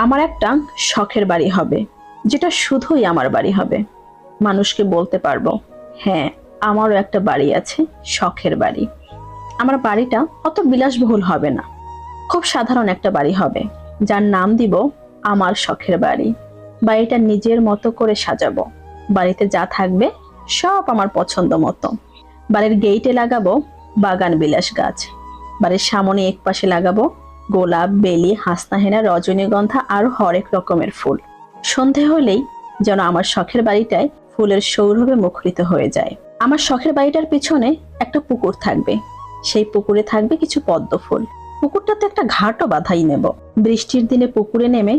আমার একটা শখের বাড়ি হবে, যেটা শুধুই আমার বাড়ি হবে। মানুষকে বলতে পারবো, হ্যাঁ, আমারও একটা বাড়ি আছে, শখের বাড়ি। আমার বাড়িটা অত বিলাসবহুল হবে না, খুব সাধারণ একটা বাড়ি হবে, যার নাম দিব আমার শখের বাড়ি। বাড়িটা নিজের মতো করে সাজাবো। বাড়িতে যা থাকবে সব আমার পছন্দ মতো। বাড়ির গেইটে লাগাবো বাগান বিলাস গাছ। বাড়ির সামনে এক পাশে লাগাবো গোলাপ, বেলি, হাসনাহেনা, রজনীগন্ধা আর হরেক রকমের ফুল। সন্ধে হলেই যেন আমার শখের বাড়িটায় ফুলের সৌরভে মুখরিত হয়ে যায়। আমার শখের বাড়িটার পিছনে একটা পুকুর থাকবে, সেই পুকুরে থাকবে কিছু পদ্ম ফুল। পুকুরটাতে একটা ঘাটও বাঁধাই নেব। বৃষ্টির দিনে পুকুরে নেমে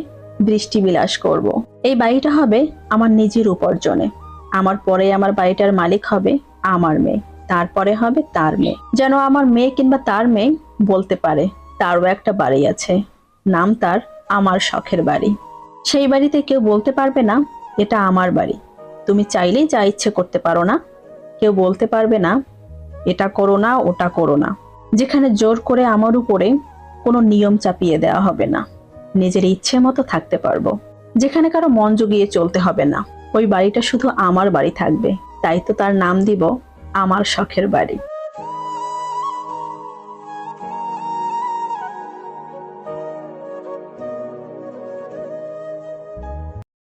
বৃষ্টি বিলাস করব। এই বাড়িটা হবে আমার নিজের উপার্জনে। আমার পরে আমার বাড়িটার মালিক হবে আমার মেয়ে, তারপরে হবে তার মেয়ে। যেন আমার মেয়ে কিংবা তার মেয়ে বলতে পারে তারও একটা বাড়ি আছে, নাম তার আমার শখের বাড়ি। সেই বাড়িতে কেউ বলতে পারবে না এটা আমার বাড়ি, তুমি চাইলেই যা ইচ্ছে করতে পারো না। কেউ বলতে পারবে না এটা করো না, ওটা করো না। যেখানে জোর করে আমার উপরে কোনো নিয়ম চাপিয়ে দেওয়া হবে না, নিজের ইচ্ছে মতো থাকতে পারবো। যেখানে কারো মন জুগিয়ে চলতে হবে না। ওই বাড়িটা শুধু আমার বাড়ি থাকবে, তাই তো তার নাম দিব আমার শখের বাড়ি।